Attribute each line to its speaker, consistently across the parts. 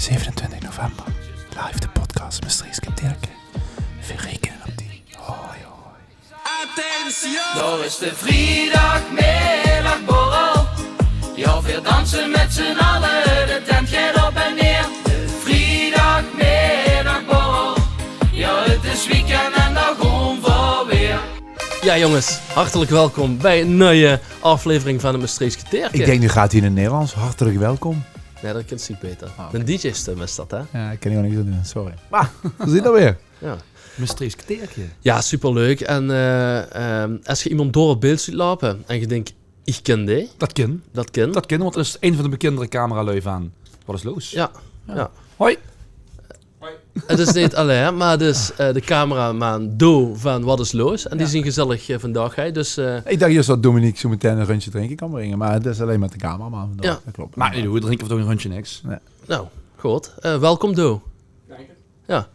Speaker 1: 27 november. Live de podcast met Streeske Dirke. Veel rekenen op die. Hoi hoi.
Speaker 2: Attention! Daar is de vrijdagmiddagborrel. Ja, weer dansen met z'n allen. De tent gaat op en neer. De vrijdagmiddagborrel. Ja, het is weekend en dan gewoon voor weer.
Speaker 3: Ja jongens, hartelijk welkom bij een nieuwe aflevering van het Maastrichtse Terken.
Speaker 1: Ik denk nu gaat hij in het Nederlands. Hartelijk welkom.
Speaker 3: Nee, dat kent niet beter.
Speaker 1: Oh,
Speaker 3: Een DJ-stem is dat, hè?
Speaker 1: Ja, ik kan hier niet aan doen. Sorry. Maar, we zien dat weer.
Speaker 3: Ja,
Speaker 4: Maastrichtse Terken.
Speaker 3: ja superleuk. En als je iemand door het beeld ziet lopen en je denkt, ik ken die,
Speaker 4: Dat ken.
Speaker 3: dat ken.
Speaker 4: Dat ken, want het is een van de bekendere cameralui van Wat is Loos?
Speaker 3: Ja, ja.
Speaker 4: Hoi.
Speaker 3: Het is niet alleen, maar het is de cameraman Do van Wat is Loos. En die zien gezellig vandaag, hè. Dus
Speaker 1: Ik dacht eerst dat Dominique zo meteen een rondje drinken kan brengen. Maar dat is alleen met de cameraman vandaag.
Speaker 3: Ja.
Speaker 1: Dat klopt.
Speaker 4: Maar nee, we drinken toch een rondje niks.
Speaker 3: nou, goed. Welkom Do. Ja.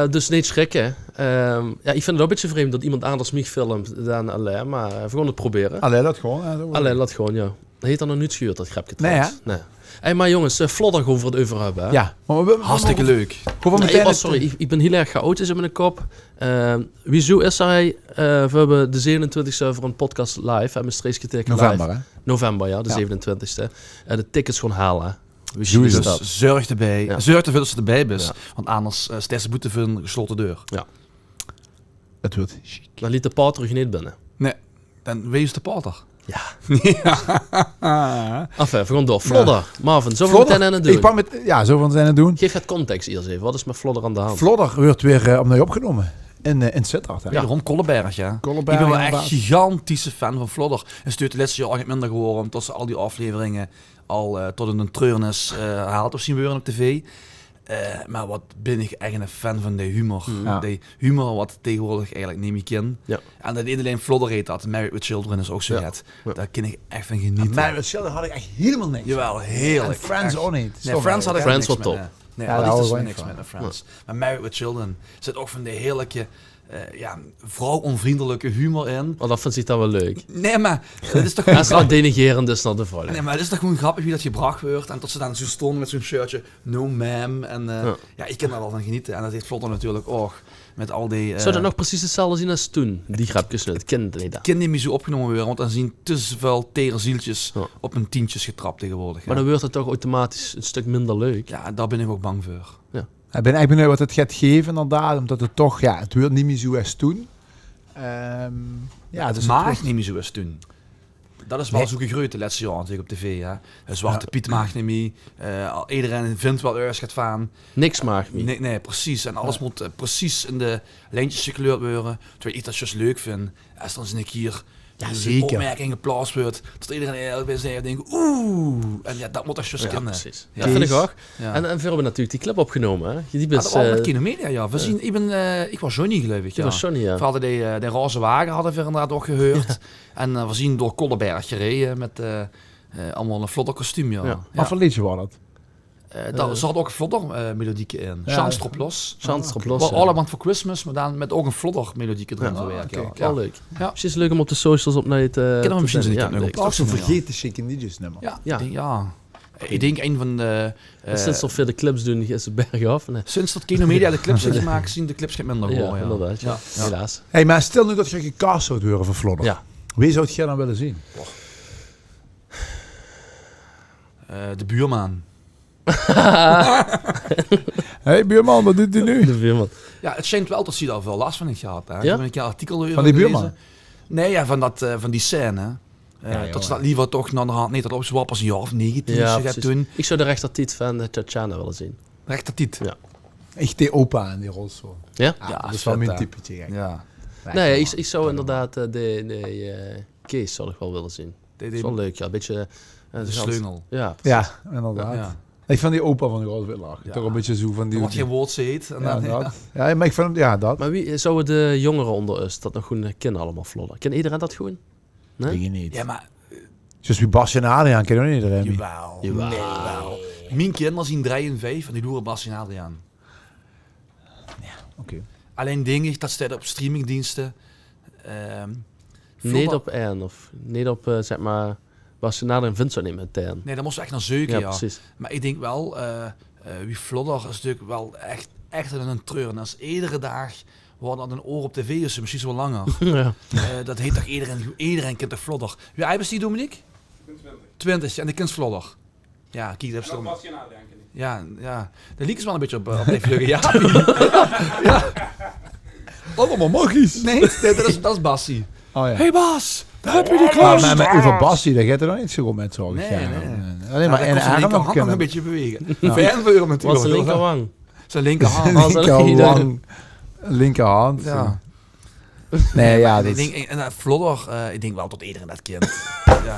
Speaker 3: Dus niet schrikken. Ja, ik vind het ook een beetje vreemd dat iemand anders mij filmt dan alleen, maar we gaan het proberen.
Speaker 1: Allee, dat gewoon. Hè, zo.
Speaker 3: Alleen dat gewoon, ja. Dat heet dan nog niet schuurt, dat grapje
Speaker 1: Nee,
Speaker 3: trouwens. Nee. Hey, maar jongens, vlodder gewoon voor het over hebben. Hè?
Speaker 1: Ja. Maar
Speaker 4: Hartstikke leuk.
Speaker 1: Gewoon
Speaker 3: Nee,
Speaker 1: meteen
Speaker 3: sorry, ik ben heel erg chaotisch in mijn kop. Wieso is hij? We hebben de 27e voor een podcast live. En Maastrichtse Terken
Speaker 1: November,
Speaker 3: live.
Speaker 1: hè?
Speaker 3: November, ja, de
Speaker 1: Ja.
Speaker 3: 27e. De tickets gewoon halen.
Speaker 1: Zo is
Speaker 3: het
Speaker 1: dat.
Speaker 4: Dus zorg erbij.
Speaker 3: Ja.
Speaker 4: Zorg ervoor dat ze erbij is.
Speaker 3: Ja.
Speaker 4: Want anders is deze boete voor een gesloten deur.
Speaker 1: Het wordt chic.
Speaker 3: Dan liet de paard terug niet binnen.
Speaker 4: Nee. Dan wees de pater.
Speaker 3: Ja.
Speaker 4: Ja.
Speaker 3: Enfin, we gaan door. Vlodder. Marvin, zo van
Speaker 1: Vlodder.
Speaker 3: meteen aan het doen.
Speaker 1: Ik pak met... Ja, zo van zijn het doen.
Speaker 3: Geef het context eerst even. Wat is met Vlodder aan de hand?
Speaker 1: Vlodder wordt weer opnieuw opgenomen. In Sittard, hè?
Speaker 4: Wederom Kolleberg, ja.
Speaker 1: Kolleberg,
Speaker 4: Ik ben wel echt
Speaker 1: inderdaad.
Speaker 4: gigantische fan van Vlodder. En stuurt de laatste jaar echt minder geworden. Omdat ze al die afleveringen al tot een treurnis haalt of zien worden op tv. Maar wat ben ik echt een fan van de humor.
Speaker 1: Ja.
Speaker 4: De humor wat tegenwoordig eigenlijk neem ik in.
Speaker 3: Ja.
Speaker 4: En dat ene alleen Vlodder heet dat. Married with Children is ook zo
Speaker 3: Ja.
Speaker 4: vet.
Speaker 3: Ja.
Speaker 4: Daar kan ik echt van genieten.
Speaker 1: Maar met Sheldon had ik echt helemaal niks.
Speaker 4: Jawel,
Speaker 1: En
Speaker 4: heerlijk.
Speaker 1: Friends
Speaker 4: Echt.
Speaker 1: ook niet.
Speaker 4: Nee, Friends had ik
Speaker 3: Friends
Speaker 4: niks
Speaker 3: was
Speaker 4: met,
Speaker 3: top.
Speaker 4: Nee,
Speaker 1: Ja,
Speaker 4: ja,
Speaker 1: daar
Speaker 4: dat
Speaker 1: hou ik
Speaker 4: is
Speaker 1: wel
Speaker 4: niks
Speaker 1: van.
Speaker 4: met Friends. Maar Married with Children zit ook van de heerlijke, vrouw-onvriendelijke humor in.
Speaker 3: Want dat vind ik dan wel leuk.
Speaker 4: Nee, maar het is toch
Speaker 3: Dat
Speaker 4: gewoon
Speaker 3: is wel
Speaker 4: grappig.
Speaker 3: denigerend is naar de vrouw.
Speaker 4: Nee, maar het is toch gewoon grappig wie dat gebracht wordt. En tot ze dan zo stonden met zo'n shirtje, no ma'am. En ja, ik kan daar wel van genieten. En dat heeft Vlodder natuurlijk ook. Met al die...
Speaker 3: Zou dat nog precies hetzelfde zien als toen? Die grapjes nu, het kind niet dat.
Speaker 4: Kind niet meer zo opgenomen worden. Want dan zien te veel tere zieltjes
Speaker 3: Ja.
Speaker 4: op hun tientjes getrapt tegenwoordig.
Speaker 3: Maar
Speaker 4: Ja.
Speaker 3: dan wordt het toch automatisch een stuk minder leuk.
Speaker 4: Ja, daar ben ik ook bang voor.
Speaker 1: Ik ben echt benieuwd wat het gaat geven inderdaad. Omdat het toch, ja, het wordt niet meer zo als toen. Ja,
Speaker 4: Het
Speaker 1: dus
Speaker 4: mag
Speaker 1: wordt-
Speaker 4: niet meer zo eens doen. Dat is wel
Speaker 1: Nee.
Speaker 4: zo'n gegroeid de laatste jaren natuurlijk op tv. Hè. Zwarte Piet mag niet meer. Iedereen vindt wel ergens gaat van.
Speaker 3: Niks maakt me.
Speaker 4: Nee, precies. En alles moet precies in de lijntjes gekleurd worden. Terwijl ik dat juist leuk vind. Als dan eens een keer een
Speaker 1: zeker.
Speaker 4: opmerking geplaatst wordt. Dat iedereen eigenlijk bij zich denkt, oeh. En ja, dat moet dat juist
Speaker 3: Ja,
Speaker 4: kennen.
Speaker 3: precies.
Speaker 4: Ja.
Speaker 3: Dat vind ik ook.
Speaker 4: Ja.
Speaker 3: En we hebben natuurlijk die clip opgenomen. Hè? Die
Speaker 4: Ja,
Speaker 3: is,
Speaker 4: dat was met Kinomedia, ja. We zien, ik was Johnny, geloof ik.
Speaker 3: die was Johnny, ja.
Speaker 4: We hadden de roze wagen hadden we inderdaad ook gehoord. En we zien door Kolleberg gereden met allemaal een vlotter kostuum, ja.
Speaker 3: Ja.
Speaker 1: Wat voor liedje was dat?
Speaker 4: Daar zat ook een vlodder melodieke in.
Speaker 1: Ja.
Speaker 4: Chance erop los.
Speaker 3: Chance erop los.
Speaker 4: Wel
Speaker 3: ja.
Speaker 4: allemaal for Christmas, maar dan met ook een vlodder melodieke erin
Speaker 3: Ja.
Speaker 4: verwerken.
Speaker 1: oké.
Speaker 3: Wel leuk.
Speaker 4: Ja.
Speaker 3: Misschien is het leuk om op de socials op naar je te
Speaker 4: Kunnen we misschien
Speaker 3: zetten.
Speaker 4: zeker nog
Speaker 3: leuk.
Speaker 4: op
Speaker 1: Ook zo'n
Speaker 4: Ja.
Speaker 1: vergeten chique liedjes nummer.
Speaker 4: Ja,
Speaker 3: Ja.
Speaker 4: Ik denk een van de...
Speaker 3: Sinds er veel de clips doen, is de berg af. Nee.
Speaker 4: sinds dat Kinomedia de clips heeft gemaakt, zien de clips geen minder
Speaker 3: Ja,
Speaker 4: geworden. Ja,
Speaker 3: inderdaad. Ja.
Speaker 4: Ja.
Speaker 3: Helaas.
Speaker 1: Hey, maar stel nu dat je gecast zou worden voor Vlodder.
Speaker 3: Ja.
Speaker 1: Wie zou jij dan willen zien?
Speaker 4: De buurman.
Speaker 1: Hey buurman, wat doet hij nu?
Speaker 3: De buurman.
Speaker 4: Ja, het schijnt wel dat ze daar veel last van heeft gehad. Hè. Ik
Speaker 3: Ja?
Speaker 4: heb een keer een artikel over
Speaker 1: Van die
Speaker 4: gelezen.
Speaker 1: buurman?
Speaker 4: Nee, ja, van die scène.
Speaker 1: Ja,
Speaker 4: dat ze
Speaker 1: joh.
Speaker 4: dat liever toch naar de hand... Nee, dat op z'n pas een jaar of 19
Speaker 3: Ja,
Speaker 4: ze gaat
Speaker 3: precies.
Speaker 4: doen.
Speaker 3: Ik zou de rechtertiet van Tatjana willen zien.
Speaker 4: Rechtertiet.
Speaker 3: Ja.
Speaker 1: Echt die opa in die rolstoel.
Speaker 3: Ja?
Speaker 1: Ja,
Speaker 4: Ja,
Speaker 1: dat is wel
Speaker 4: vet,
Speaker 1: mijn
Speaker 4: hè.
Speaker 1: typetje. Gek.
Speaker 4: Ja.
Speaker 3: Nee, ik zou inderdaad Kees zou ik wel willen zien.
Speaker 4: Die
Speaker 3: Dat is wel leuk, ja. Een beetje...
Speaker 4: de sleungel.
Speaker 3: Ja.
Speaker 1: Ja, inderdaad.
Speaker 4: Ja.
Speaker 1: Ik van die opa van de rolstoel lachen.
Speaker 4: Ja.
Speaker 1: Toch een beetje zo van die...
Speaker 4: Er wordt geen woord heet. En
Speaker 1: ja,
Speaker 4: dan,
Speaker 1: dat. Ja, maar ik vind hem... Ja, dat.
Speaker 3: Maar wie zouden de jongeren onder ons dat nog goed kennen allemaal vlodder? Ken iedereen dat goed? Nee?
Speaker 1: Weet je niet.
Speaker 4: Ja, maar...
Speaker 1: Zoals wie Bas en Adriaan, ken je ook niet iedereen.
Speaker 4: Jawel.
Speaker 3: Jawel.
Speaker 4: Nee, wel. Mijn kinderen zien 3 en 5 en die loeren Bas en Adriaan.
Speaker 1: Oké.
Speaker 4: Alleen denk ik dat ze op streamingdiensten...
Speaker 3: Niet op één of niet op, zeg maar... Was je nader in Vincent niet met ten.
Speaker 4: Nee, dan moest je echt naar zeuken,
Speaker 3: Ja,
Speaker 4: ja.
Speaker 3: precies.
Speaker 4: Maar ik denk wel, Wie Vlodder is natuurlijk wel echt een treur. En als iedere dag wordt dat een oor op tv is, misschien wel langer.
Speaker 3: Ja.
Speaker 4: Dat heet toch iedereen kent de Vlodder. Wie oud is die, Dominique? 20 en de kind Vlodder. Ja, kijk, dat is toch... Ja. De liek is wel een beetje op de vlugge. Ja.
Speaker 1: Allemaal magisch.
Speaker 4: Nee, dat is Bassie.
Speaker 1: Oh ja.
Speaker 4: Hey Bas, daar heb je die klas.
Speaker 1: Maar met over Bassie, daar gaat er nog niet zo goed met zorgen.
Speaker 4: Nee.
Speaker 1: Alleen maar
Speaker 4: in
Speaker 1: in de arm nog
Speaker 4: nog een
Speaker 1: kunnen.
Speaker 4: beetje bewegen. Fan voor hem
Speaker 3: Wat
Speaker 4: natuurlijk.
Speaker 3: is de linkerwang?
Speaker 4: Zijn linkerhand.
Speaker 1: Linkerhand.
Speaker 4: Ja.
Speaker 1: Nee, ja,
Speaker 4: ik
Speaker 1: dat
Speaker 4: denk, Vlodder, ik denk wel tot iedereen dat kent.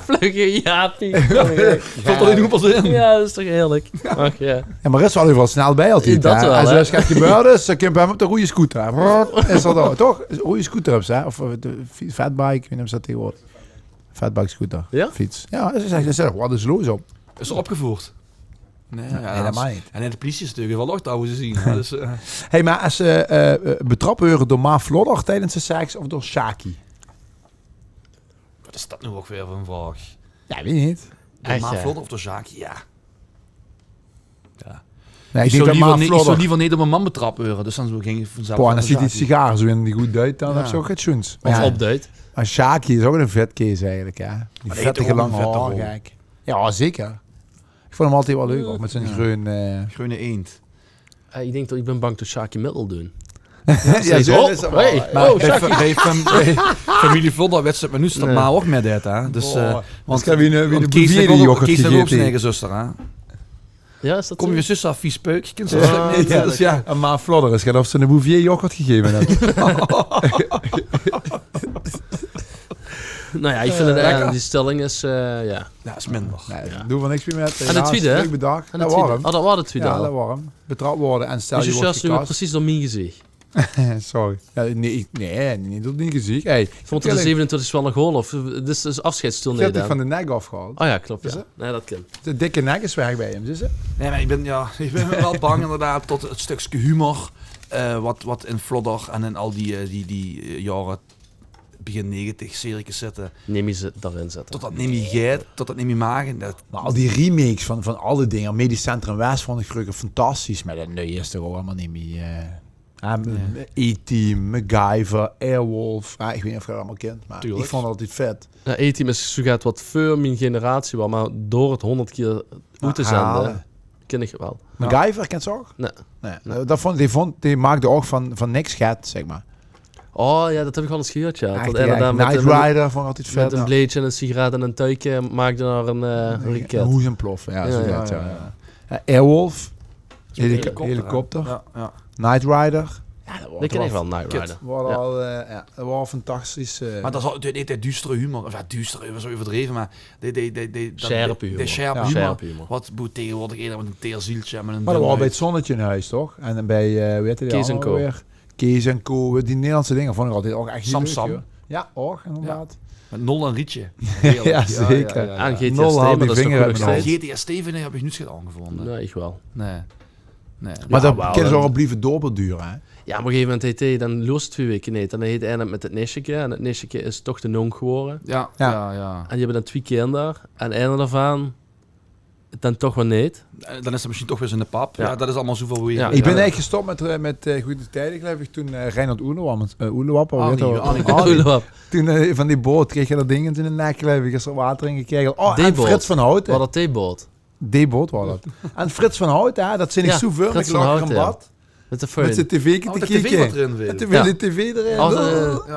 Speaker 3: Vlugge Jaapie.
Speaker 4: Valt er niet pas in.
Speaker 3: Ja, dat is toch heerlijk. Ach ja.
Speaker 1: Ja, maar er is wel overal snel bij altijd.
Speaker 3: Dat
Speaker 1: hè?
Speaker 3: wel,
Speaker 1: Als
Speaker 3: hè?
Speaker 1: er iets gaat gebeuren, dan kun je bij hem op de goede scooter. Is dat dan, toch? Goede scooter op, hè? Of de fatbike, ik weet niet of dat tegenwoordig. Fatbike scooter.
Speaker 3: Ja?
Speaker 1: Fiets. Ja, ze zeggen, wat is los op?
Speaker 4: Is er opgevoerd? Nee,
Speaker 1: helemaal niet.
Speaker 4: En de politie is natuurlijk wel nog trouwens zien. Dus,
Speaker 1: Hey, maar als ze betrappen worden door Ma Vlodder tijdens de seks of door Shaki?
Speaker 4: wat is dat nu ook weer voor een vraag?
Speaker 1: Ja, weet je niet.
Speaker 4: De
Speaker 3: Echt,
Speaker 4: Ma
Speaker 3: ja.
Speaker 4: Vlodder of de Zaakje? Ja.
Speaker 1: Nee,
Speaker 4: Ik
Speaker 1: ik denk dat Ma
Speaker 4: zou
Speaker 1: Vlodder...
Speaker 4: liever niet op mijn man betrappen worden. Dus dan ging ik vanzelf...
Speaker 1: Boah, en
Speaker 4: naar
Speaker 1: als je die
Speaker 4: Zaakje.
Speaker 1: sigaren zo in die goed duidt, dan
Speaker 4: Ja.
Speaker 1: heb je ook het schoens.
Speaker 3: Of opduidt.
Speaker 1: Maar Shaki is ook een vetkees eigenlijk, hè. Die
Speaker 4: Maar die
Speaker 1: vettige
Speaker 4: heeft ook
Speaker 1: lange
Speaker 4: een vette
Speaker 1: haar,
Speaker 4: rol.
Speaker 1: gek. Ja, zeker. Ik vond hem altijd wel leuk, ook met zijn groen...
Speaker 4: Groene eend.
Speaker 3: Ik denk dat ik ben bang dat Shaki Middel doen.
Speaker 1: ja, zo is het wel.
Speaker 3: Hey.
Speaker 4: Maar
Speaker 3: Oh,
Speaker 4: bij,
Speaker 3: Shaki.
Speaker 4: bij familie Vlodder wedstrijd, maar nu staat
Speaker 3: Nee.
Speaker 4: Ma ook met dit, hè. Dus,
Speaker 1: Want wie de
Speaker 4: want
Speaker 1: Bouvier die yoghurt
Speaker 4: Kees heeft ook zijn
Speaker 1: gegeten.
Speaker 4: eigen zuster, hè.
Speaker 3: Ja, is dat
Speaker 4: Kom
Speaker 3: zo?
Speaker 4: je zus af, vies peuk. Je kent ze
Speaker 3: Ja,
Speaker 4: niet.
Speaker 3: ja,
Speaker 4: Dus ja.
Speaker 1: En Ma Vlodder is of ze een Bouvier yoghurt gegeven hebben.
Speaker 3: Nou ja, ik vind het
Speaker 4: lekker.
Speaker 3: die stelling is, ja.
Speaker 4: Ja, is minder.
Speaker 1: Nee,
Speaker 3: Ja.
Speaker 1: doen we niks meer met.
Speaker 3: En de tweede, hè?
Speaker 1: Leuk bedacht.
Speaker 3: En
Speaker 1: Dat
Speaker 3: het tweede.
Speaker 1: warm.
Speaker 3: Oh, dat was het tweede
Speaker 1: Ja,
Speaker 3: al.
Speaker 1: dat warm. Betrapt worden en stel
Speaker 3: Dus
Speaker 1: je
Speaker 3: je
Speaker 1: wordt
Speaker 3: juist nu weer
Speaker 1: gekast.
Speaker 3: precies door mijn gezicht.
Speaker 1: Sorry. Ja, nee, niet door niet gezien. Hey,
Speaker 3: Ik vond het de 27 wel een goal of dit is dus afscheidstoernooi
Speaker 1: Ik heb
Speaker 3: dan.
Speaker 1: van de nek afgehaald.
Speaker 3: Oh ja, klopt.
Speaker 1: Is
Speaker 3: Ja.
Speaker 1: het?
Speaker 3: Nee, dat kan.
Speaker 1: De dikke nek is weg bij hem, is het?
Speaker 4: Nee, maar ik ben wel bang inderdaad tot het stukje humor wat in Vlodder en in al die jaren begin 90 series zitten.
Speaker 3: Neem je ze daarin zetten.
Speaker 4: Tot dat neem je geit, tot dat neem je magen. Dat,
Speaker 1: Maar al die remakes van alle dingen. Medisch Centrum West vond ik gelukkig fantastisch. Maar dat nu is toch ook allemaal niet meer... E-Team, MacGyver, Airwolf. Ja, ik weet niet of je dat allemaal kent, maar
Speaker 4: Tuurlijk.
Speaker 1: ik vond het altijd vet.
Speaker 3: Ja, E-team is zo gaat wat voor mijn generatie wel, maar door het 100 keer uit te
Speaker 1: halen.
Speaker 3: zenden, ken ik het wel.
Speaker 1: MacGyver, kent ze ook?
Speaker 3: Nee.
Speaker 1: Nee. Dat die maakte ook van niks gaat, zeg maar.
Speaker 3: Oh ja, dat heb ik wel eens gehoord, ja.
Speaker 1: Echt,
Speaker 3: Dat
Speaker 1: ja,
Speaker 3: inderdaad met
Speaker 1: Knight
Speaker 3: een-
Speaker 1: Rider vond ik altijd vet.
Speaker 3: Met een bleedje en een sigaret en een tuikje maakte naar een
Speaker 1: Een
Speaker 3: raket.
Speaker 1: hoes en ploffen, ja.
Speaker 3: Ja,
Speaker 1: Zo
Speaker 3: ja,
Speaker 1: gaat,
Speaker 4: ja.
Speaker 1: Airwolf,
Speaker 4: helikopter.
Speaker 1: helikopter.
Speaker 4: Ja.
Speaker 1: Knight Rider. Ja, dat
Speaker 3: Dat ken ik wel, Night Rider.
Speaker 1: Dat was fantastisch.
Speaker 4: Maar dat is altijd de duistere humor. Of ja, duister, was zo overdreven, maar
Speaker 3: Scherpe humor.
Speaker 4: de scherpe
Speaker 1: Ja.
Speaker 4: humor.
Speaker 3: Scherpe humor.
Speaker 4: Wat boet tegenwoordig eerder met een teerzieltje en met een
Speaker 1: Maar dat was bij
Speaker 4: dun
Speaker 1: het zonnetje in huis, toch? En dan bij, hoe heet die
Speaker 3: Kees
Speaker 1: andere
Speaker 3: Co.
Speaker 1: weer? Kees en Co. Die Nederlandse dingen vond ik altijd ook echt heel leuk,
Speaker 4: Sam.
Speaker 1: joh. Ja, ook, inderdaad.
Speaker 4: met Nol en Rietje.
Speaker 1: Ja, zeker.
Speaker 3: Aan GTS
Speaker 1: Nul haalt
Speaker 3: maar
Speaker 1: die
Speaker 3: dat is toch
Speaker 1: vinger
Speaker 3: goed nog
Speaker 1: uit mijn
Speaker 3: steeds?
Speaker 4: GTA Steven heb ik nu geen aangevonden.
Speaker 3: Nee, ik wel.
Speaker 4: Nee.
Speaker 1: Maar
Speaker 3: Ja,
Speaker 1: dat
Speaker 3: wel,
Speaker 1: kunnen ze
Speaker 3: hè.
Speaker 1: ook blijven doorbeduren, hè?
Speaker 3: Ja, maar op een gegeven moment heet hij dan los 2 weken niet. En dan heet hij met het nisjeke. En het nisjeke is toch de nong geworden.
Speaker 4: Ja.
Speaker 3: En die hebben dan 2 kinderen. En een daarvan dan toch wel niet.
Speaker 4: Dan is het misschien toch weer in de pap.
Speaker 3: Ja.
Speaker 4: Ja, dat is allemaal zoveel weer.
Speaker 3: Ja.
Speaker 1: Ik ben eigenlijk gestopt met Goede Tijden, geloof ik, toen Reinhard Oelewap,
Speaker 4: Arnie.
Speaker 1: toen van die boot kreeg je dat ding in zijn nek, geloof ik, is er water in gekregen. Oh, en
Speaker 3: D-boot.
Speaker 1: Frits van Houten.
Speaker 3: Wat dat theeboot.
Speaker 1: D-boot was dat. En Frits van Houten, hè, dat zijn ik
Speaker 3: Ja,
Speaker 1: zoveel. Ik
Speaker 3: Frits van
Speaker 1: zag er een
Speaker 3: Houten, ja.
Speaker 1: bad
Speaker 3: Met de
Speaker 1: met zijn
Speaker 3: föhn.
Speaker 1: tv
Speaker 4: Oh,
Speaker 1: te
Speaker 4: de tv wat
Speaker 1: kijken.
Speaker 4: erin wil.
Speaker 1: En toen
Speaker 3: Ja.
Speaker 1: wil die tv erin.
Speaker 3: Als,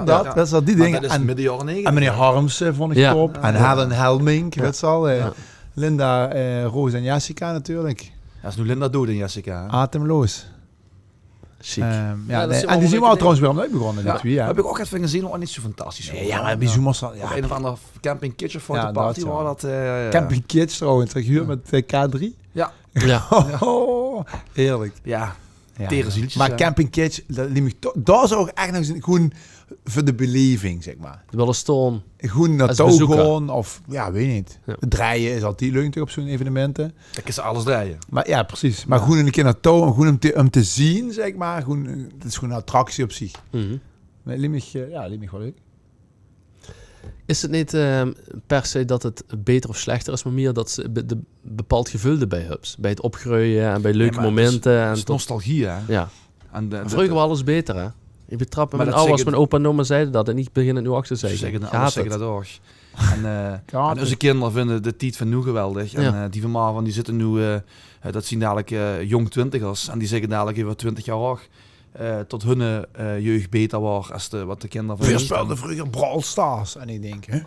Speaker 1: Dat is die dingen.
Speaker 4: Dat is
Speaker 1: En,
Speaker 4: midden jaren 90.
Speaker 1: en meneer Harms vond ik
Speaker 3: Ja.
Speaker 1: top. En Helen Helmink, weet je al.
Speaker 3: Ja.
Speaker 1: Linda, Roos en Jessica natuurlijk.
Speaker 4: Ja, is nu Linda dood in Jessica. hè?
Speaker 1: Atemloos.
Speaker 3: Chic.
Speaker 1: Ja,
Speaker 3: dat
Speaker 1: nee.
Speaker 3: is
Speaker 1: En
Speaker 3: wel
Speaker 1: die zien we
Speaker 3: een
Speaker 1: al trouwens weer opnieuw begonnen, die
Speaker 4: Ja.
Speaker 1: twee. Ja,
Speaker 4: Heb ik ook even gezien, nog niet zo fantastisch. hoor.
Speaker 1: ja maar bijzonder.
Speaker 4: Op
Speaker 1: Ja,
Speaker 4: een of andere camping kitchen
Speaker 1: Ja,
Speaker 4: foto party
Speaker 1: dat, ja.
Speaker 4: waar dat...
Speaker 1: Camping Kids trouwens, gehuurd met K3.
Speaker 3: Ja.
Speaker 1: Oh, heerlijk.
Speaker 4: Ja,
Speaker 1: Ja.
Speaker 4: tere zieltjes.
Speaker 1: Maar
Speaker 4: hè.
Speaker 1: Camping Kids, dat liep me daar zou ik echt nog eens gewoon voor de beleving, zeg maar.
Speaker 3: De Wellestone.
Speaker 1: Gewoon
Speaker 3: Als
Speaker 1: naartoe
Speaker 3: bezoeker.
Speaker 1: gewoon, of ja, weet niet.
Speaker 3: Ja.
Speaker 1: Het draaien is altijd leuk natuurlijk op zo'n evenementen.
Speaker 4: Dan kan ze alles draaien.
Speaker 1: Maar ja, precies. Maar gewoon een keer naartoe, en gewoon om te zien, zeg maar. Gewoon, het is gewoon een attractie op zich.
Speaker 3: Mhm.
Speaker 1: Maar liep me wel leuk.
Speaker 3: Is het niet per se dat het beter of slechter is, maar meer dat ze de bepaald gevoel erbij hebben? Bij het opgroeien en bij leuke
Speaker 4: maar het
Speaker 3: momenten.
Speaker 4: Het is nostalgie, hè?
Speaker 3: Ja.
Speaker 4: En
Speaker 3: Vroeger was alles beter, hè? Je betrapt
Speaker 4: Maar
Speaker 3: mijn
Speaker 4: dat
Speaker 3: ouders,
Speaker 4: zeggen-
Speaker 3: mijn opa en oma zeiden dat en ik begin het nu achter te
Speaker 4: Ze
Speaker 3: zeggen.
Speaker 4: zeggen,
Speaker 3: Gaat
Speaker 4: alles zeggen
Speaker 3: het?
Speaker 4: dat ook. En onze kinderen vinden de tijd van nu geweldig. En
Speaker 3: Ja.
Speaker 4: die van Marvan, die zitten nu, dat zien dadelijk jong twintigers. En die zeggen dadelijk over 20 jaar ook, tot hun jeugd beter was als wat de kinderen van
Speaker 1: We
Speaker 4: nu
Speaker 1: speelden vroeger Brawl Stars. En ik denk, hè?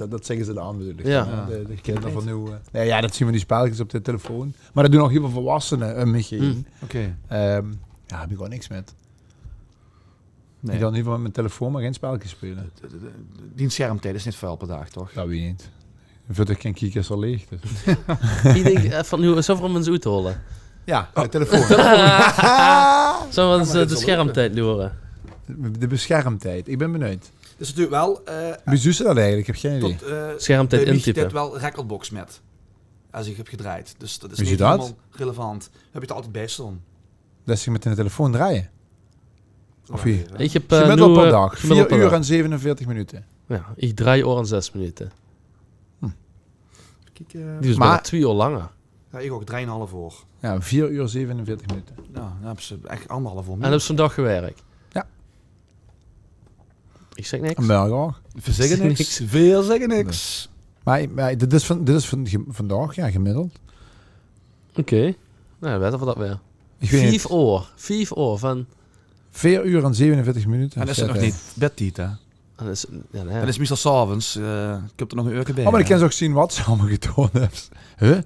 Speaker 1: Dat zeggen ze dan natuurlijk.
Speaker 3: Ja.
Speaker 1: De kinderen van nu. Nee, ja, dat zien we die spelletjes op de telefoon. Maar dat doen nog heel veel volwassenen om me heen.
Speaker 4: Oké.
Speaker 1: Ja, heb ik gewoon niks met.
Speaker 4: Nee.
Speaker 1: Ik kan in ieder geval met mijn telefoon maar geen spelletjes spelen.
Speaker 4: Die schermtijd is niet veel per dag, toch?
Speaker 1: Dat weet ik niet. Ik vind ik geen kiekers al leeg. Dus.
Speaker 3: Ik denk van nu zo van mensen uit te holen.
Speaker 1: Ja, de telefoon.
Speaker 3: Zo we eens de schermtijd loeren.
Speaker 1: De beschermtijd. Ik ben benieuwd.
Speaker 4: Dat is natuurlijk wel...
Speaker 1: Wie doet ze dat eigenlijk? Ik heb geen idee.
Speaker 4: tot
Speaker 3: Schermtijd
Speaker 4: de Michi
Speaker 3: intypen.
Speaker 4: dit wel recordbox met. Als ik heb gedraaid. Dus dat is
Speaker 1: Wie
Speaker 4: niet
Speaker 1: zie dat?
Speaker 4: helemaal relevant. Heb je het altijd bij staan.
Speaker 1: Dat ze met een telefoon draaien. Of wie?
Speaker 3: Ik heb
Speaker 1: Gemiddeld
Speaker 3: nu,
Speaker 1: per dag.
Speaker 3: gemiddeld
Speaker 1: 4
Speaker 3: per
Speaker 1: uur
Speaker 3: dag.
Speaker 1: en 47 minuten.
Speaker 3: Ja, ik draai oor en 6 minuten.
Speaker 4: Kijk,
Speaker 3: Die is
Speaker 1: Maar-
Speaker 3: bijna 2 uur langer.
Speaker 4: ja, ik ook 3,5 uur.
Speaker 1: Ja, 4 uur 47 minuten.
Speaker 4: Nou, dan hebben ze echt 1,5 uur
Speaker 3: En
Speaker 4: meer.
Speaker 3: heb ze een dag gewerkt.
Speaker 1: Ja.
Speaker 3: Ik zeg niks.
Speaker 1: Een berg ook.
Speaker 4: Veel zeggen niks.
Speaker 3: Niks.
Speaker 4: Veel zeggen niks.
Speaker 1: Maar dit is van vandaag, ja, gemiddeld.
Speaker 3: Oké. Nou, weten we dat weer.
Speaker 1: Ik weet niet.
Speaker 3: 5 uur van...
Speaker 1: 4 uur en 47 minuten.
Speaker 4: En dat is het nog niet bedtijd, hè?
Speaker 3: Dat is, ja, nee.
Speaker 4: Dat is meestal s'avonds. Ik heb er nog een uurtje bij.
Speaker 1: Oh, maar ik
Speaker 4: hè.
Speaker 1: kan ze ook zien wat ze allemaal getoond hebben. Huh?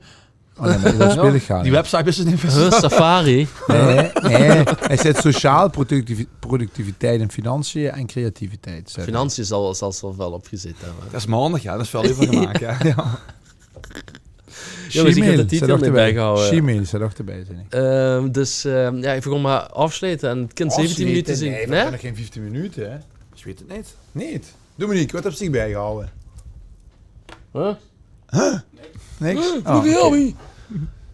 Speaker 1: Oh, nee, maar dat speel ik gaan.
Speaker 4: Die website is er niet
Speaker 3: Huh, Safari.
Speaker 1: Nee, hij zegt sociaal, productiviteit en financiën en creativiteit. Zet hij.
Speaker 3: Financiën zal er wel opgezet hebben.
Speaker 4: Dat is maandag, ja. Dat is veel even gemaakt, ja. Ja.
Speaker 3: Jongens, ik heb de titel
Speaker 1: staat ook
Speaker 3: niet
Speaker 1: erbij.
Speaker 3: bijgehouden.
Speaker 1: Gmail staat ook erbij, zeg ik.
Speaker 3: Dus ja, ik begon maar afsluiten en het kind 17 minuten zien.
Speaker 1: Nee, we hebben geen 15 minuten, hè?
Speaker 4: Je weet het niet.
Speaker 1: Niet. Dominique, wat heb je bijgehouden?
Speaker 3: Huh?
Speaker 1: Niks? Oh, oké.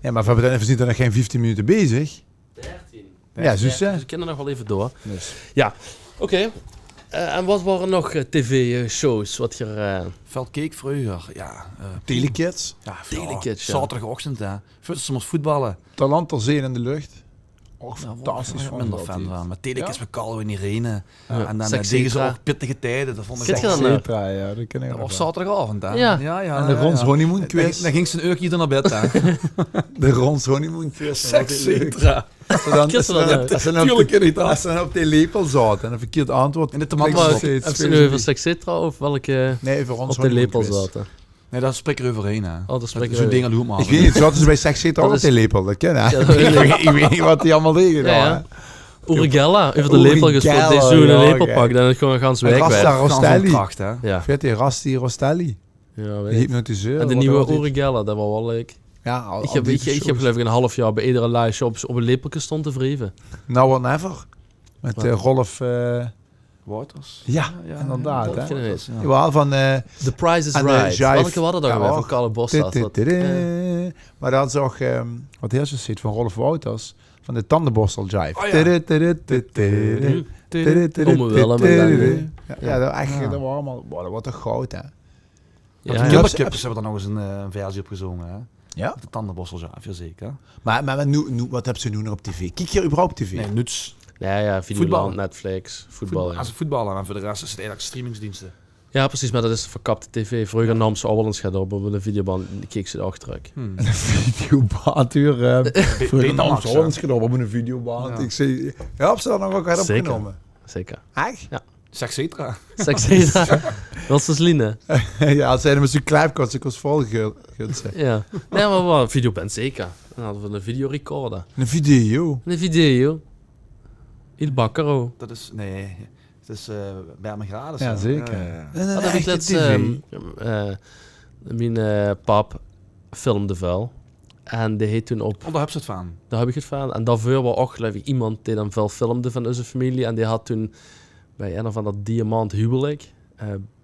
Speaker 1: Ja, maar we hebben dan even nog geen 15 minuten bezig.
Speaker 3: 13.
Speaker 1: Ja, zus, hè?
Speaker 3: Dus ik ken er nog wel even door.
Speaker 1: Dus.
Speaker 3: Oké. En wat waren nog tv-shows? Wat je...
Speaker 4: Veld keek vroeger, ja.
Speaker 1: Telekids.
Speaker 4: Ja,
Speaker 3: Telekids, ja.
Speaker 4: zaterdagochtend, hè. Soms voetballen.
Speaker 1: Talent ter zee in de lucht. Oh,
Speaker 4: Nou,
Speaker 1: fantastisch
Speaker 4: ik
Speaker 1: vond
Speaker 4: minder
Speaker 1: ik
Speaker 4: fan
Speaker 1: dat.
Speaker 4: van. Maar Telekids
Speaker 1: Ja?
Speaker 4: met Carlo en Irene.
Speaker 3: Ja.
Speaker 4: En dan
Speaker 3: Sex
Speaker 4: deden ze
Speaker 3: Etra.
Speaker 4: ook pittige tijden. Dat vond ik
Speaker 3: Kent
Speaker 4: echt...
Speaker 3: je dat nou?
Speaker 1: Cetra, ja, dat ken ik
Speaker 4: Dat
Speaker 1: nog
Speaker 4: was
Speaker 1: wel.
Speaker 4: zaterdagavond, hè?
Speaker 3: Ja.
Speaker 1: En de Rons honeymoon quiz.
Speaker 4: Dan ging ze een uurtje er naar bed, hè.
Speaker 1: De Rons honeymoon quiz.
Speaker 4: Sex Etra.
Speaker 1: Als ze dan-
Speaker 3: Ken je dat nou?
Speaker 1: als ze dan
Speaker 4: Tuurlijk ken ik dat.
Speaker 1: Als ze dan op de lepel zaten en een verkeerd antwoord.
Speaker 4: En de tomaten
Speaker 1: klinkt
Speaker 4: was
Speaker 1: nog
Speaker 4: ook.
Speaker 1: steeds
Speaker 3: Heb je nu
Speaker 1: specifiek.
Speaker 3: over Sexetra of welke
Speaker 1: Nee, voor ons
Speaker 3: op de lepel
Speaker 1: quiz.
Speaker 3: zaten?
Speaker 4: Nee, daar spreken we overheen, hè.
Speaker 3: dat spreken we
Speaker 4: Zo'n
Speaker 3: over.
Speaker 4: dingen doen maar.
Speaker 1: Ik weet niet, zaten ze bij Sexetra
Speaker 3: Dat
Speaker 1: ook op
Speaker 3: is-
Speaker 1: de lepel? Dat ken hè?
Speaker 3: Ja, dat weet ik.
Speaker 1: Ik weet niet wat die allemaal deden.
Speaker 3: Ja, ja. Urigella, over de
Speaker 1: Urigella,
Speaker 3: lepel gespeeld. Die zo'n
Speaker 1: ja,
Speaker 3: lepel
Speaker 1: oké.
Speaker 3: pakt en het gewoon gaan
Speaker 1: En Rasta
Speaker 3: wegwerken.
Speaker 1: Rostelli.
Speaker 4: Kracht, hè.
Speaker 3: Ja,
Speaker 1: Vet die Rasti Rostelli.
Speaker 3: ja
Speaker 1: Die
Speaker 3: weet ik.
Speaker 1: hypnotiseur.
Speaker 3: En de
Speaker 1: wat
Speaker 3: nieuwe
Speaker 1: was die?
Speaker 3: Urigella, dat was wel leuk.
Speaker 1: Ja, al,
Speaker 3: Ik
Speaker 1: al
Speaker 3: heb,
Speaker 1: die
Speaker 3: ik heb
Speaker 1: shows.
Speaker 3: geloof ik een half jaar bij iedere live shop op een lepeltje stond te wrijven.
Speaker 1: Now or Never. Met
Speaker 3: Wat?
Speaker 1: Rolf...
Speaker 4: Waters.
Speaker 1: ja, inderdaad.
Speaker 3: dat
Speaker 1: hè.
Speaker 3: ken ik niet.
Speaker 1: Jawel, van...
Speaker 3: The Price is
Speaker 1: en de
Speaker 3: Right.
Speaker 1: Jive.
Speaker 3: Welke hadden dat
Speaker 1: Ja,
Speaker 3: weer?
Speaker 1: hoor.
Speaker 3: Van Carlo Bossas.
Speaker 1: Maar dat is ook... wat eerst ziet van Rolf Wouters. Van de tandenborstel Jive.
Speaker 4: Oh, ja.
Speaker 3: Ome Willem en
Speaker 1: Ja, dat, echt,
Speaker 4: Ja.
Speaker 1: dat was allemaal... Wow, dat wordt toch goud, hè?
Speaker 3: Ja,
Speaker 4: De
Speaker 3: ja.
Speaker 4: kinderkippers hebben daar nog eens een versie op gezongen, hè.
Speaker 1: Ja.
Speaker 4: De tandenborstel, ja, zeker.
Speaker 1: Maar nu, wat hebben ze nu nog op tv? Kijk je überhaupt tv?
Speaker 4: Nee, nuts.
Speaker 3: Ja, Videoland,
Speaker 4: Voetbal.
Speaker 3: Netflix, voetbal. Ja.
Speaker 4: Als voetballen, en voor de rest is het eigenlijk streamingsdiensten.
Speaker 3: Ja, precies, maar dat is verkapte tv. Vroeger nam ze al wel eens op een videoband en keek ze er druk.
Speaker 1: Een videobaantuur. Voor een
Speaker 4: Betamax,
Speaker 1: Amsterdam ons genomen op een videobaan.
Speaker 4: Ja.
Speaker 1: Ik zei... Ja, heb ze dat nog ook uit
Speaker 3: Zeker.
Speaker 1: opgenomen?
Speaker 3: Zeker.
Speaker 1: Echt?
Speaker 4: Sexetra.
Speaker 3: Sexetra. Wat is dat Line?
Speaker 1: Ja, als zij met zo'n klijpkast, ik was vol gutsen.
Speaker 3: Ja. Nee, maar wel, videoband zeker. Dan hadden we een videorecorder.
Speaker 1: Een video.
Speaker 3: Een video. Il Baccaro.
Speaker 4: Dat is, nee, het is Bermen Graden.
Speaker 1: Ja,
Speaker 4: zo.
Speaker 1: zeker.
Speaker 4: Ja.
Speaker 3: Dat heb ik laatst... mijn pap filmde wel. En die heet toen op...
Speaker 4: Oh, daar heb ze het van.
Speaker 3: Daar heb ik het van. En daarvoor was ook geloof ik iemand die dan veel filmde van onze familie. En die had toen bij een of ander diamant huwelijk.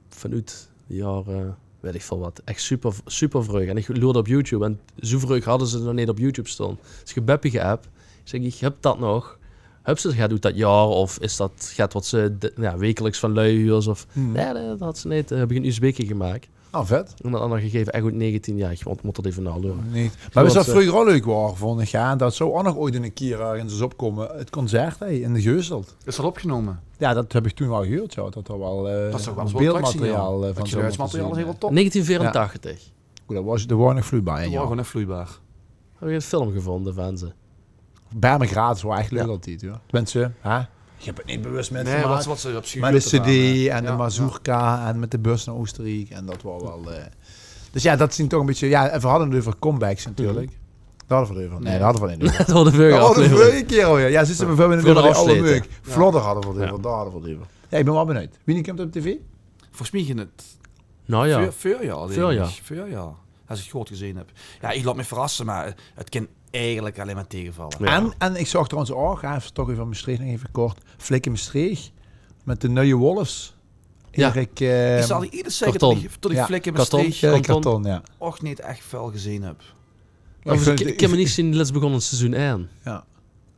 Speaker 3: Vanuit de jaren, weet ik veel wat. Echt super, super vroeg. En ik loerde op YouTube. En zo vroeg hadden ze nog niet op YouTube staan. Dus ik heb Beppie geappt. Ik zeg, ik heb dat nog. Gaat doet dat jaar of is dat gaat wat ze wekelijks van luihuurs of nee, dat had ze niet. Heb ik een USB-key gemaakt.
Speaker 1: Ah, vet.
Speaker 3: En dan gegeven echt goed 19 jaar. Ik moet dat even nalopen.
Speaker 1: Niet. Maar was dat vroeger al leuk waar, vond ik. Ja, dat zou ook nog ooit een keer ergens eens opkomen. Het concert in de Geuzelt.
Speaker 4: Is dat opgenomen?
Speaker 1: Ja, dat heb ik toen al gehoord. Ja, dat er wel
Speaker 4: Dat is ook wel eens
Speaker 1: beeldmateriaal van
Speaker 4: het
Speaker 1: zo'n
Speaker 4: geluidsmateriaal is heel wel top.
Speaker 3: 1984.
Speaker 1: Goed, dat was de warnig vloeibaar.
Speaker 4: Ja,
Speaker 1: Ja.
Speaker 4: gewoon echt vloeibaar.
Speaker 3: Heb je een film gevonden van ze?
Speaker 1: Bijna gratis was echt leuk
Speaker 3: Ja.
Speaker 1: altijd. Hoor. Mensen, hè? Je hebt het niet bewust met
Speaker 4: Nee,
Speaker 1: gemaakt.
Speaker 4: wat ze op zich
Speaker 1: Met de CD en de
Speaker 4: Ja,
Speaker 1: mazurka en met de bus naar Oostenrijk. En dat was wel... Dus ja, dat zien toch een beetje... Ja, en we hadden het over comebacks natuurlijk. Daar hadden we het over. Nee, daar hadden we het niet over.
Speaker 3: Dat was de
Speaker 1: Dat hadden we
Speaker 3: burger.
Speaker 1: een keer alweer. Ja, zitten we veel in de
Speaker 3: Vlodder
Speaker 1: alle
Speaker 3: afsleten.
Speaker 1: leuk. Vlodder hadden we het over. Daar hadden we het over. Ja, ik ben wel benieuwd. Wie komt op tv?
Speaker 4: Volgens mij ging het
Speaker 3: Nou ja.
Speaker 4: voorjaar.
Speaker 3: Voorjaar.
Speaker 4: Voorjaar. Als ik het goed gezien heb. Ja, ik laat me verrassen, maar het kan eigenlijk alleen maar tegenvallen.
Speaker 3: Ja.
Speaker 1: En ik zag trouwens ook, even toch even van Maastricht nog even kort, Flikken Maastricht met de nieuwe Wolves.
Speaker 3: Ja.
Speaker 1: Erik,
Speaker 4: Ik zal je ieder zeggen
Speaker 3: Karton.
Speaker 4: tot ik
Speaker 1: Ja,
Speaker 4: vlekken in
Speaker 3: karton.
Speaker 4: mijn steeg
Speaker 3: Karton.
Speaker 1: Karton, ja.
Speaker 4: ook niet echt veel gezien heb.
Speaker 3: Ik heb me niet zien, let's begonnen het seizoen 1.
Speaker 1: Ja.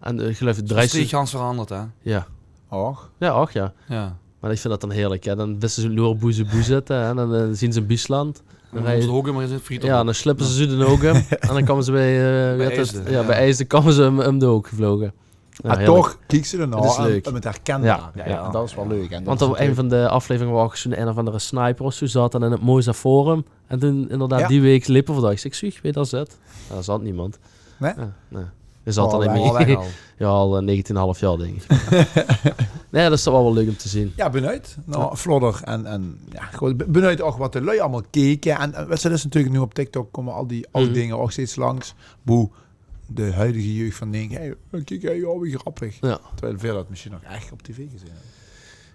Speaker 3: En ik geloof het
Speaker 4: Het
Speaker 3: bedrijf...
Speaker 4: steeg Hans veranderd, hè?
Speaker 3: Ja.
Speaker 1: Och.
Speaker 3: Ja, ach ja.
Speaker 4: Ja.
Speaker 3: Maar ik vind dat dan heerlijk. Hè. Dan wisten ze Loer boe zitten en dan zien ze een Biesland.
Speaker 4: Dan
Speaker 3: rij je-
Speaker 4: gaan ze ook maar eens in het friet
Speaker 3: Ja, dan slippen ze de ogen. En dan komen ze bij...
Speaker 4: Bij IJsden, ja.
Speaker 3: bij IJsden komen ze hem de oog gevlogen. Ja,
Speaker 1: Maar
Speaker 3: heerlijk.
Speaker 1: toch, kijk ze er
Speaker 3: Het is
Speaker 1: nou
Speaker 3: leuk.
Speaker 1: en met herkenbaar.
Speaker 3: Ja,
Speaker 1: Ja,
Speaker 3: ja.
Speaker 1: en dat is wel leuk. En
Speaker 3: Want
Speaker 1: dat
Speaker 3: op
Speaker 1: is
Speaker 3: een van de afleveringen was zo'n een of andere sniper of zo zat dan in het Moza Forum. En toen inderdaad
Speaker 1: Ja.
Speaker 3: die week lippen voor dacht ik zie, weet dat zet. Ja, daar zat niemand.
Speaker 1: Nee?
Speaker 3: Ja, nee. Er zat
Speaker 1: Oh,
Speaker 3: dan
Speaker 1: wij-
Speaker 3: niet
Speaker 4: al
Speaker 3: meer.
Speaker 4: weg al.
Speaker 3: Ja, al 19,5 jaar denk ik. Nee, dat is toch wel leuk om te zien.
Speaker 1: Ja, benieuwd. Nou, Vlodder en ja, gewoon benieuwd ook wat de lui allemaal keken. En dat is natuurlijk nu op TikTok komen al die oude
Speaker 3: Mhm.
Speaker 1: dingen ook steeds langs. Boe, de huidige jeugd van denken, hey, kijk, hey, oh, wie grappig.
Speaker 3: Ja.
Speaker 1: Terwijl veel dat misschien nog echt op tv gezien hebben.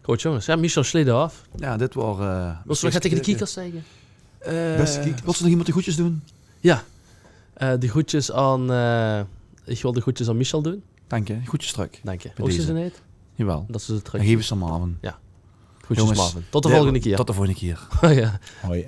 Speaker 3: Goed jongens, ja, Michel Sleden af.
Speaker 4: Ja, dit was...
Speaker 3: Wil je nog tegen de kiekers zeggen?
Speaker 1: Beste kiekers.
Speaker 4: Wil ze nog iemand de goedjes doen?
Speaker 3: Ja. De groetjes aan... ik wil de groetjes aan Michel doen.
Speaker 4: Dank je. Goedjes terug.
Speaker 3: Dank je.
Speaker 4: Bij
Speaker 3: Ook ze
Speaker 4: deze.
Speaker 3: niet?
Speaker 4: Jawel.
Speaker 3: Dat ze het terug.
Speaker 4: Dan geven ze hem aan.
Speaker 3: Groetjes
Speaker 4: Jongens,
Speaker 3: Marvin. Tot de volgende keer.
Speaker 4: Tot de volgende keer.
Speaker 3: Ja.
Speaker 1: Hoi.